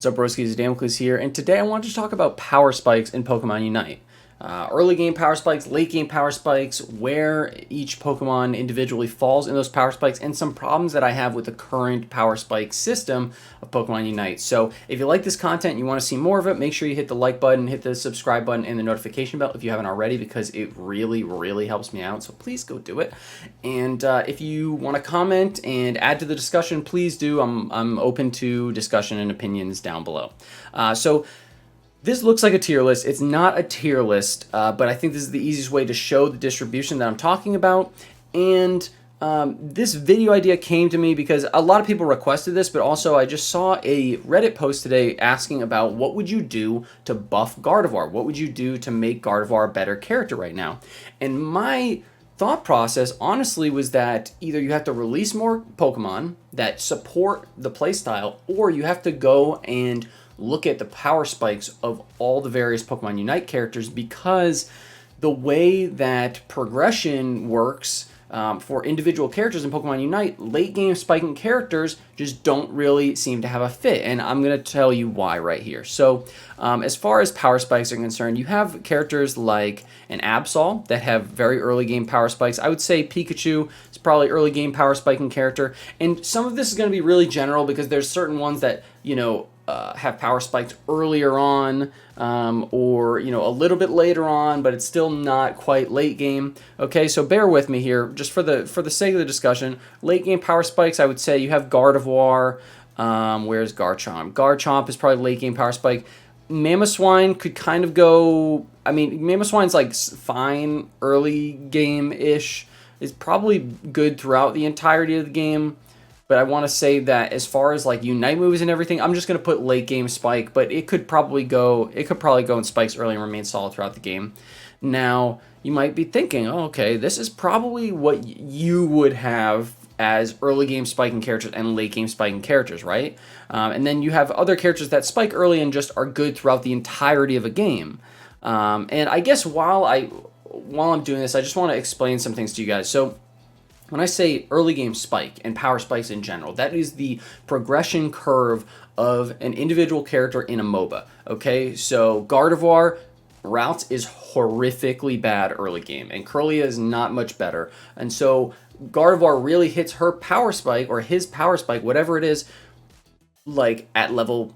What's up, broskies? Damocles here, and today I wanted to talk about power spikes in Pokemon Unite. Early game power spikes, late game power spikes, where each Pokemon individually falls in those power spikes, and some problems that I have with the current power spike system of Pokemon Unite. So if you like this content and you want to see more of it, make sure you hit the like button, hit the subscribe button, and the notification bell if you haven't already, because it really, really helps me out. So please go do it. And if you want to comment and add to the discussion, please do. I'm open to discussion and opinions down below. This looks like a tier list. It's not a tier list, but I think this is the easiest way to show the distribution that I'm talking about. And this video idea came to me because a lot of people requested this, but also I just saw a Reddit post today asking about what would you do to buff Gardevoir? What would you do to make Gardevoir a better character right now? And my thought process, honestly, was that either you have to release more Pokemon that support the playstyle, or you have to go and look at the power spikes of all the various Pokemon Unite characters, because the way that progression works for individual characters in Pokemon Unite, late game spiking characters just don't really seem to have a fit, and I'm going to tell you why right here. So as far as power spikes are concerned, you have characters like an Absol that have very early game power spikes. I would say Pikachu is probably early game power spiking character, and some of this is going to be really general because there's certain ones that, you know, have power spikes earlier on, or, you know, a little bit later on, but it's still not quite late game. Okay, so bear with me here, just for the sake of the discussion. Late game power spikes, I would say you have Gardevoir. Where's Garchomp? Garchomp is probably late game power spike. Mamoswine could kind of go. I mean, Mamoswine's like fine early game-ish. It's probably good throughout the entirety of the game. But I want to say that as far as like Unite moves and everything, I'm just going to put late game spike, but it could probably go in spikes early and remain solid throughout the game. Now, you might be thinking, oh, okay, this is probably what you would have as early game spiking characters and late game spiking characters, right? And then you have other characters that spike early and just are good throughout the entirety of a game. And I guess while I'm doing this, I just want to explain some things to you guys. So when I say early game spike and power spikes in general, that is the progression curve of an individual character in a MOBA. Okay, so Gardevoir routes is horrifically bad early game, and Curlia is not much better. And so Gardevoir really hits her power spike, or his power spike, whatever it is, like at level,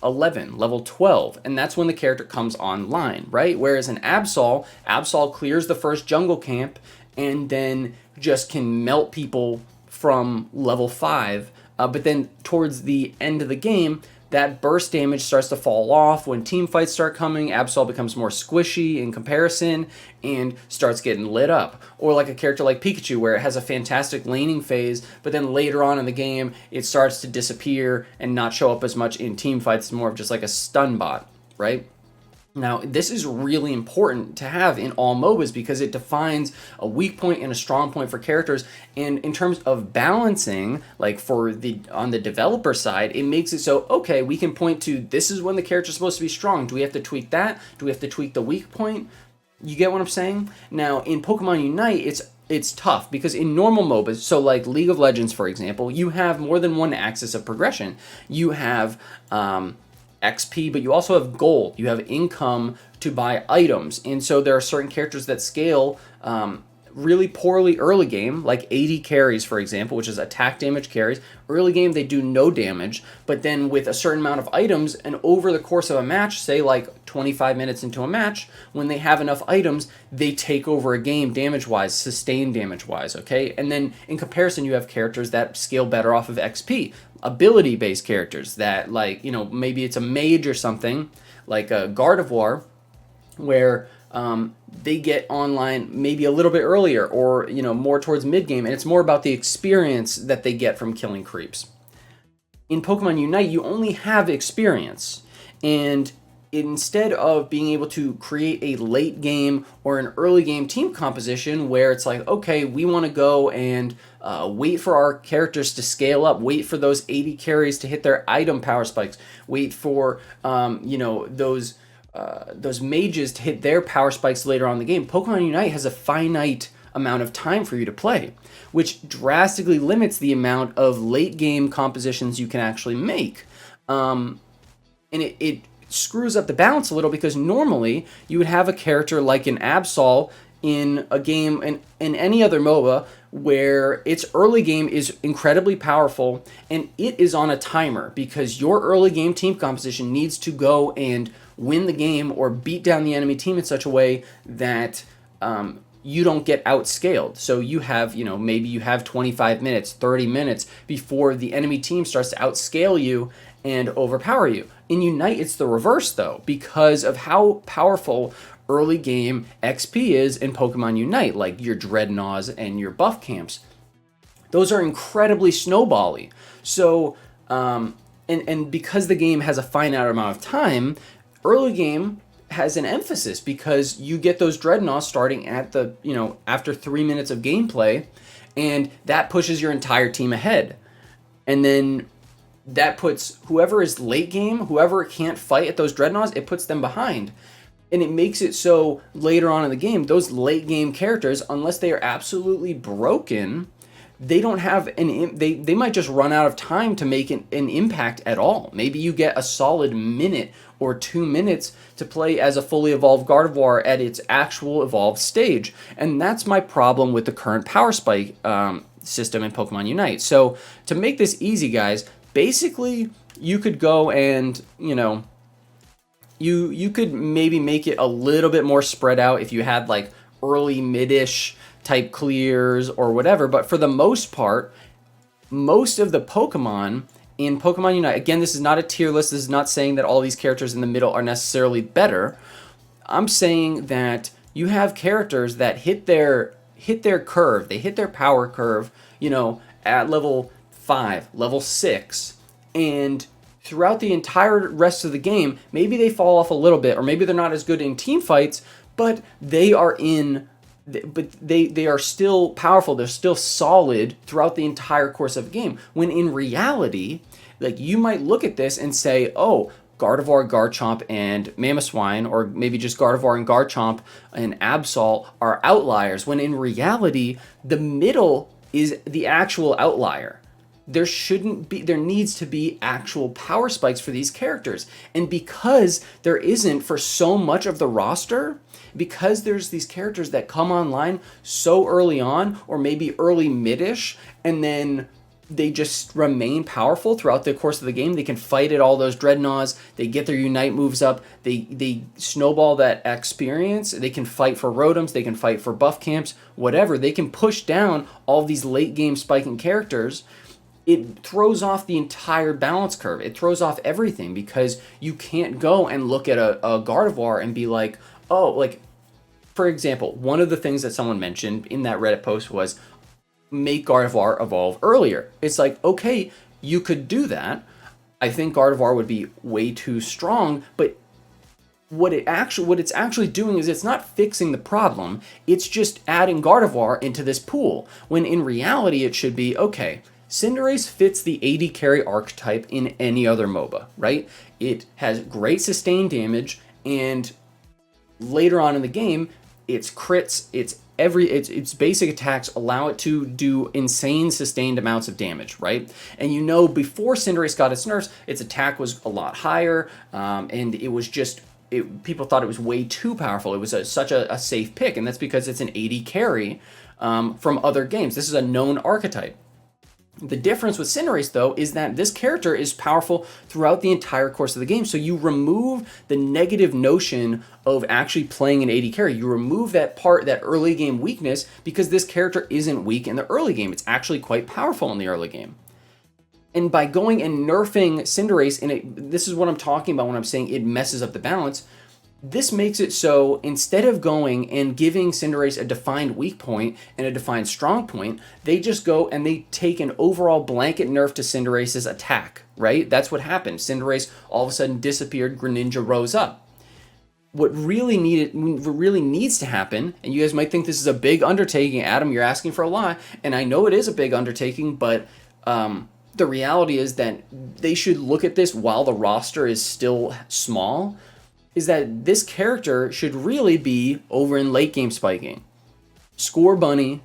11, level 12, and that's when the character comes online, right? Whereas an Absol clears the first jungle camp and then just can melt people from level 5, but then towards the end of the game, that burst damage starts to fall off. When team fights start coming, Absol becomes more squishy in comparison and starts getting lit up. Or like a character like Pikachu, where it has a fantastic laning phase, but then later on in the game, it starts to disappear and not show up as much in team fights. It's more of just like a stun bot, right? Now, this is really important to have in all MOBAs because it defines a weak point and a strong point for characters. And in terms of balancing, like on the developer side, it makes it so, okay, we can point to this is when the character's supposed to be strong. Do we have to tweak that? Do we have to tweak the weak point? You get what I'm saying? Now, in Pokemon Unite, it's tough because in normal MOBAs, so like League of Legends, for example, you have more than one axis of progression. You have XP, but you also have gold. You have income to buy items. And so there are certain characters that scale really poorly early game, like 80 carries, for example, which is attack damage carries. Early game, they do no damage, but then with a certain amount of items, and over the course of a match, say like 25 minutes into a match, when they have enough items, they take over a game damage-wise, sustained damage-wise, okay? And then in comparison, you have characters that scale better off of XP, ability-based characters that, like, maybe it's a mage or something, like a Gardevoir, where they get online maybe a little bit earlier, or more towards mid-game, and it's more about the experience that they get from killing creeps. In Pokemon Unite, you only have experience, and instead of being able to create a late game or an early game team composition where it's like, okay, we want to go and wait for our characters to scale up, wait for those 80 carries to hit their item power spikes, wait for those mages to hit their power spikes later on in the game. Pokemon Unite has a finite amount of time for you to play, which drastically limits the amount of late game compositions you can actually make. And it screws up the balance a little, because normally you would have a character like an Absol in a game, in any other MOBA, where its early game is incredibly powerful and it is on a timer, because your early game team composition needs to go and win the game or beat down the enemy team in such a way that you don't get outscaled. So you have, maybe you have 25 minutes, 30 minutes before the enemy team starts to outscale you and overpower you. In Unite, it's the reverse, though, because of how powerful early game XP is in Pokemon Unite, like your Dreadnoughts and your buff camps. Those are incredibly snowbally. So, and because the game has a finite amount of time, early game has an emphasis, because you get those Dreadnoughts starting at the, after 3 minutes of gameplay, and that pushes your entire team ahead. And then that puts whoever is late game, whoever can't fight at those Dreadnoughts, it puts them behind. And it makes it so later on in the game, those late game characters, unless they are absolutely broken, they don't have they might just run out of time to make an impact at all. Maybe you get a solid minute or 2 minutes to play as a fully evolved Gardevoir at its actual evolved stage. And that's my problem with the current power spike system in Pokemon Unite. So to make this easy, guys, basically you could go and, you could maybe make it a little bit more spread out if you had like early mid-ish type clears or whatever, but for the most part, most of the Pokemon in Pokemon Unite, again, this is not a tier list, this is not saying that all these characters in the middle are necessarily better. I'm saying that you have characters that hit their curve, they hit their power curve, at level 5, level 6, and throughout the entire rest of the game, maybe they fall off a little bit, or maybe they're not as good in team fights, but they are still powerful, they're still solid throughout the entire course of the game. When in reality, like, you might look at this and say, oh, Gardevoir, Garchomp, and Mamoswine, or maybe just Gardevoir and Garchomp and Absol are outliers, when in reality, the middle is the actual outlier. There needs to be actual power spikes for these characters. And because there isn't for so much of the roster, because there's these characters that come online so early on, or maybe early mid-ish, and then they just remain powerful throughout the course of the game. They can fight at all those Dreadnoughts, they get their Unite moves up, they snowball that experience, they can fight for Rotoms, they can fight for buff camps, whatever. They can push down all these late game spiking characters. It throws off the entire balance curve. It throws off everything, because you can't go and look at a Gardevoir and be like, oh, like, for example, one of the things that someone mentioned in that Reddit post was make Gardevoir evolve earlier. It's like, okay, you could do that. I think Gardevoir would be way too strong, but what it's actually doing is it's not fixing the problem. It's just adding Gardevoir into this pool, when in reality it should be, okay, Cinderace fits the AD carry archetype in any other MOBA, right? It has great sustained damage, and later on in the game, its crits, its basic attacks allow it to do insane sustained amounts of damage, right? And before Cinderace got its nerfs, its attack was a lot higher, and it was just, people thought it was way too powerful. It was such a safe pick, and that's because it's an AD carry from other games. This is a known archetype. The difference with Cinderace, though, is that this character is powerful throughout the entire course of the game. So you remove the negative notion of actually playing an AD carry. You remove that early game weakness, because this character isn't weak in the early game. It's actually quite powerful in the early game. And by going and nerfing Cinderace, this is what I'm talking about when I'm saying it messes up the balance. This makes it so instead of going and giving Cinderace a defined weak point and a defined strong point, they just go and they take an overall blanket nerf to Cinderace's attack, right? That's what happened. Cinderace all of a sudden disappeared, Greninja rose up. What really needs to happen, and you guys might think this is a big undertaking, Adam, you're asking for a lot, and I know it is a big undertaking, but the reality is that they should look at this while the roster is still small, is that this character should really be over in late game spiking. Score Bunny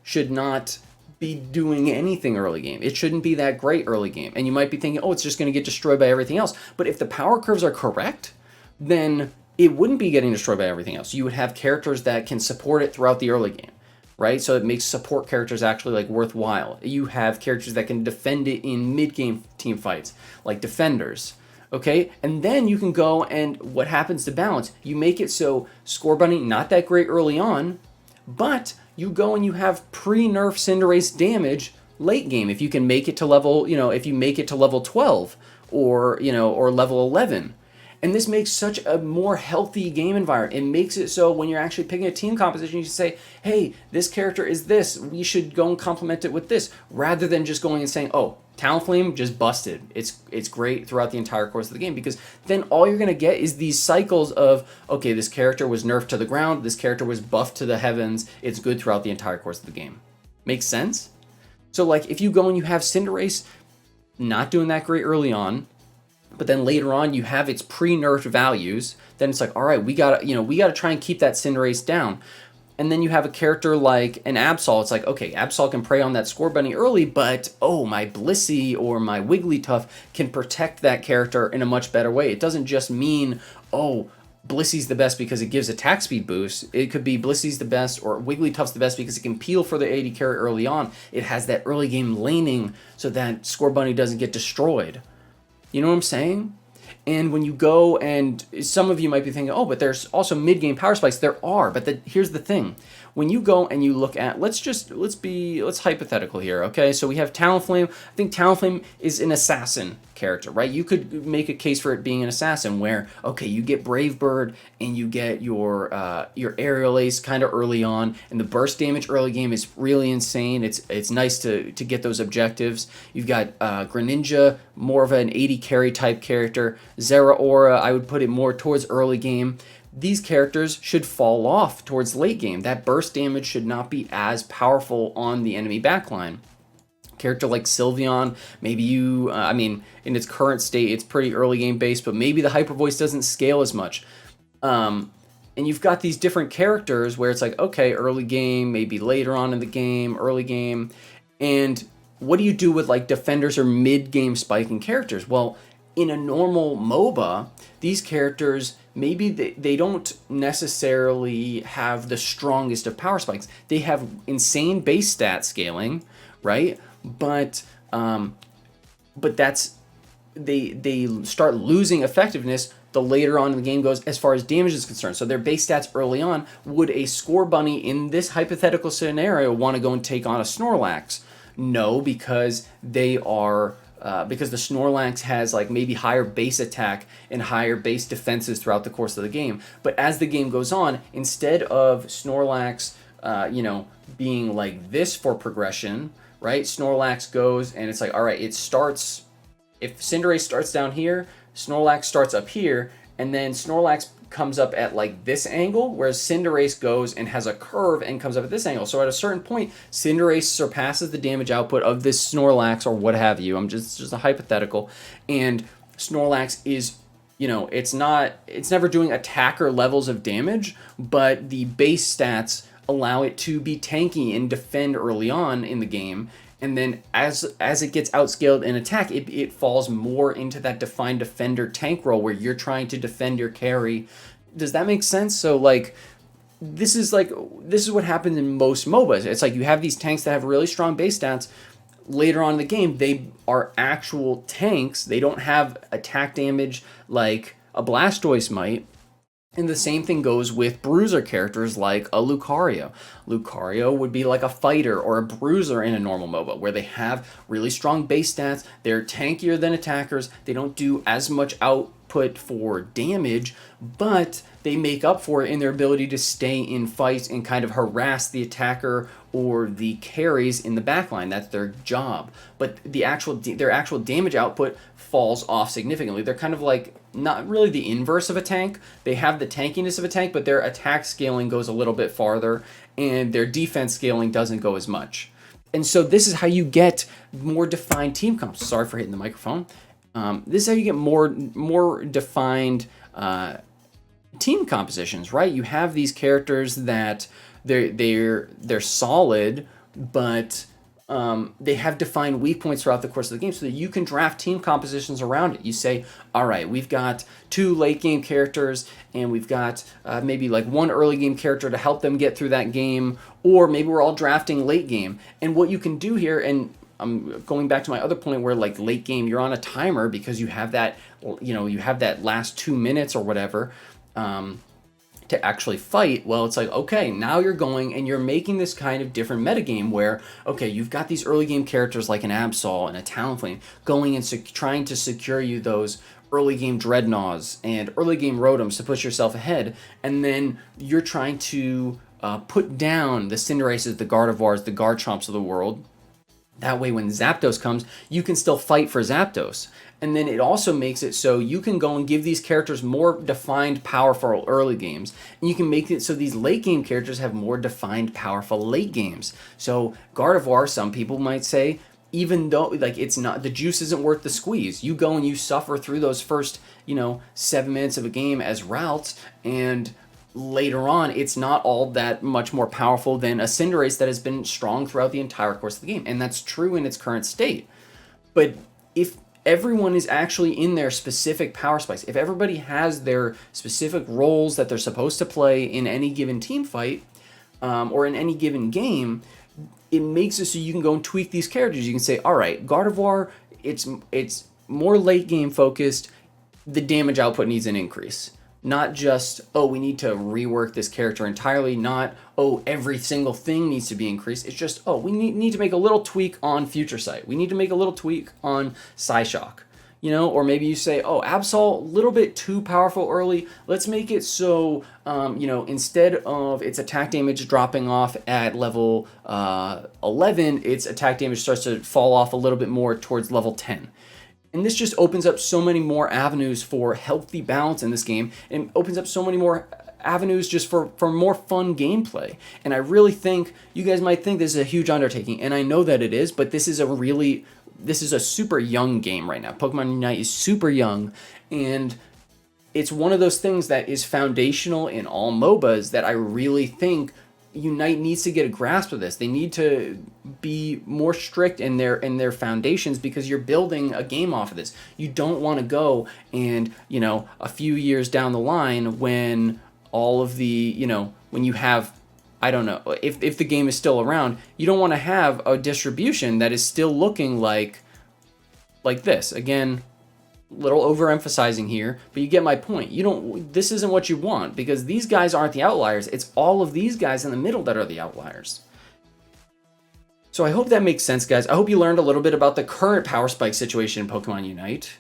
should not be doing anything early game. It shouldn't be that great early game. And you might be thinking, oh, it's just going to get destroyed by everything else. But if the power curves are correct, then it wouldn't be getting destroyed by everything else. You would have characters that can support it throughout the early game, right? So it makes support characters actually like worthwhile. You have characters that can defend it in mid-game team fights, like defenders, okay? And then you can go and what happens to balance? You make it so Score Bunny, not that great early on, but you go and you have pre-nerf Cinderace damage late game if you can make it to level, if you make it to level 12 or, or level 11. And this makes such a more healthy game environment. It makes it so when you're actually picking a team composition, you can say, hey, this character is this. We should go and complement it with this, rather than just going and saying, oh, Talonflame just busted. It's great throughout the entire course of the game, because then all you're going to get is these cycles of, okay, this character was nerfed to the ground, this character was buffed to the heavens. It's good throughout the entire course of the game. Makes sense? So like if you go and you have Cinderace not doing that great early on, but then later on you have its pre-nerfed values, then it's like, all right, we gotta try and keep that Cinderace down. And then you have a character like an Absol. It's like, okay, Absol can prey on that Score Bunny early, but oh, my Blissey or my Wigglytuff can protect that character in a much better way. It doesn't just mean, oh, Blissey's the best because it gives attack speed boost. It could be Blissey's the best or Wigglytuff's the best because it can peel for the AD carry early on. It has that early game laning so that Score Bunny doesn't get destroyed. You know what I'm saying? And when you go and some of you might be thinking, oh, but there's also mid-game power spikes. There are, but here's the thing. When you go and you look at, let's hypothetical here, okay? So we have Talonflame. I think Talonflame is an assassin character, right? You could make a case for it being an assassin where, okay, you get Brave Bird and you get your Aerial Ace kind of early on, and the burst damage early game is really insane. It's nice to get those objectives. You've got Greninja, more of an 80 carry type character. Zeraora, I would put it more towards early game. These characters should fall off towards late game. That burst damage should not be as powerful on the enemy backline. Character like Sylveon, maybe in its current state, it's pretty early game based, but maybe the Hyper Voice doesn't scale as much. And you've got these different characters where it's like, okay, early game, maybe later on in the game, early game. And what do you do with like defenders or mid-game spiking characters? Well, in a normal MOBA, these characters, maybe they don't necessarily have the strongest of power spikes. They have insane base stat scaling, right? But that's they start losing effectiveness the later on in the game goes as far as damage is concerned. So their base stats early on, would a Score Bunny in this hypothetical scenario want to go and take on a Snorlax? No, because they are because the Snorlax has like maybe higher base attack and higher base defenses throughout the course of the game. But as the game goes on, instead of Snorlax, being like this for progression, right? Snorlax goes and it's like, all right, it starts, if Cinderace starts down here, Snorlax starts up here, and then Snorlax comes up at like this angle, whereas Cinderace goes and has a curve and comes up at this angle. So at a certain point, Cinderace surpasses the damage output of this Snorlax or what have you. I'm just a hypothetical. And Snorlax is, it's never doing attacker levels of damage, but the base stats allow it to be tanky and defend early on in the game. And then as it gets outscaled in attack, it falls more into that defined defender tank role where you're trying to defend your carry. Does that make sense? So like this is what happens in most MOBAs. It's like you have these tanks that have really strong base stats. Later on in the game, they are actual tanks. They don't have attack damage like a Blastoise might. And the same thing goes with bruiser characters like a Lucario. Lucario would be like a fighter or a bruiser in a normal MOBA where they have really strong base stats. They're tankier than attackers. They don't do as much output for damage, but they make up for it in their ability to stay in fights and kind of harass the attacker or the carries in the backline. That's their job. But their actual damage output falls off significantly. They're kind of like not really the inverse of a tank. They have the tankiness of a tank, but their attack scaling goes a little bit farther, and their defense scaling doesn't go as much. And so this is how you get more defined team comps. Sorry for hitting the microphone. This is how you get more defined team compositions, right? You have these characters that they're solid, but they have defined weak points throughout the course of the game so that you can draft team compositions around it. You say, all right, we've got 2 late game characters and we've got maybe like 1 early game character to help them get through that game, or maybe we're all drafting late game. And what you can do here, and I'm going back to my other point where like late game, you're on a timer because you have that, you have that last 2 minutes or whatever. To actually fight, well, it's like, okay, now you're going and you're making this kind of different metagame where, okay, you've got these early game characters like an Absol and a Talonflame going and trying to secure you those early game Dreadnoughts and early game Rotoms to push yourself ahead, and then you're trying to put down the Cinderaces, the Gardevoirs, the Garchomps of the world. That way, when Zapdos comes, you can still fight for Zapdos. And then it also makes it so you can go and give these characters more defined, powerful early games. And you can make it so these late game characters have more defined, powerful late games. So Gardevoir, some people might say, even though like it's not, the juice isn't worth the squeeze. You go and you suffer through those first, 7 minutes of a game as routes, and later on, it's not all that much more powerful than a Cinderace that has been strong throughout the entire course of the game. And that's true in its current state. But if everyone is actually in their specific power spikes, if everybody has their specific roles that they're supposed to play in any given team fight, or in any given game, it makes it so you can go and tweak these characters. You can say, all right, Gardevoir, it's more late game focused. The damage output needs an increase. Not just, oh, we need to rework this character entirely. Not, oh, every single thing needs to be increased. It's just, oh, we need to make a little tweak on Future Sight. We need to make a little tweak on Psyshock. Or maybe you say, oh, Absol, a little bit too powerful early. Let's make it so, instead of its attack damage dropping off at level 11, its attack damage starts to fall off a little bit more towards level 10. And this just opens up so many more avenues for healthy balance in this game, and opens up so many more avenues just for more fun gameplay. And I really think, you guys might think this is a huge undertaking, and I know that it is, but this is a super young game right now. Pokemon Unite is super young, and it's one of those things that is foundational in all MOBAs that I really think Unite needs to get a grasp of this. They need to be more strict in their foundations, because you're building a game off of this. You don't want to go and, a few years down the line when all of the, when you have, I don't know, if the game is still around, you don't want to have a distribution that is still looking like this. Again, little overemphasizing here, but you get my point. This isn't what you want, because these guys aren't the outliers. It's all of these guys in the middle that are the outliers. So I hope that makes sense, guys. I hope you learned a little bit about the current power spike situation in Pokemon Unite.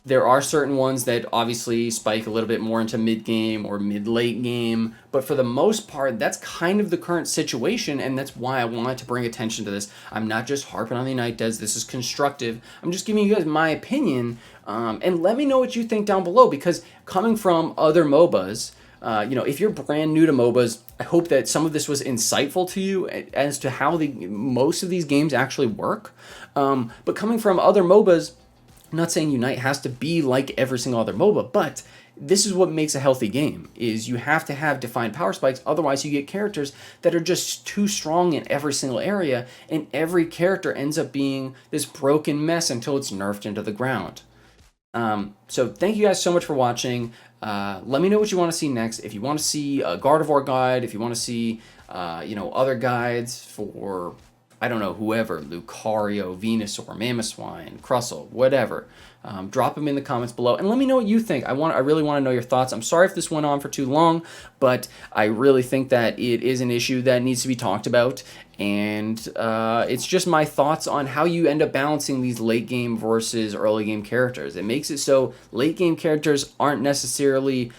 There are certain ones that obviously spike a little bit more into mid-game or mid-late game, but for the most part, that's kind of the current situation, and that's why I wanted to bring attention to this. I'm not just harping on the Unite Des. This is constructive. I'm just giving you guys my opinion, and let me know what you think down below, because coming from other MOBAs, if you're brand new to MOBAs, I hope that some of this was insightful to you as to how most of these games actually work. But coming from other MOBAs, I'm not saying Unite has to be like every single other MOBA, but this is what makes a healthy game, is you have to have defined power spikes. Otherwise, you get characters that are just too strong in every single area, and every character ends up being this broken mess until it's nerfed into the ground. So thank you guys so much for watching. Let me know what you want to see next. If you want to see a Gardevoir guide, if you want to see, other guides for, I don't know, whoever, Lucario, Venusaur, Mamoswine, Crustle, whatever. Drop them in the comments below and let me know what you think. I really want to know your thoughts. I'm sorry if this went on for too long, but I really think that it is an issue that needs to be talked about. And it's just my thoughts on how you end up balancing these late game versus early game characters. It makes it so late game characters aren't necessarily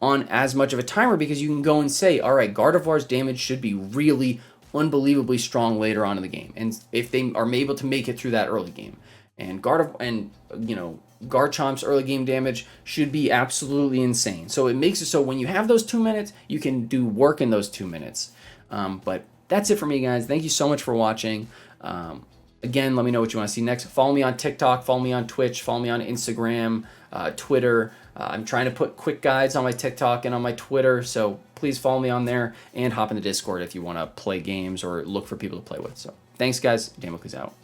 on as much of a timer, because you can go and say, all right, Gardevoir's damage should be really unbelievably strong later on in the game, and if they are able to make it through that early game, and Garchomp's early game damage should be absolutely insane. So it makes it so when you have those 2 minutes, you can do work in those 2 minutes. But that's it for me, guys. Thank you so much for watching. Again, let me know what you want to see next. Follow me on TikTok, follow me on Twitch, follow me on Instagram, Twitter. I'm trying to put quick guides on my TikTok and on my Twitter, so please follow me on there, and hop in the Discord if you want to play games or look for people to play with. So Thanks, guys. Damocles out.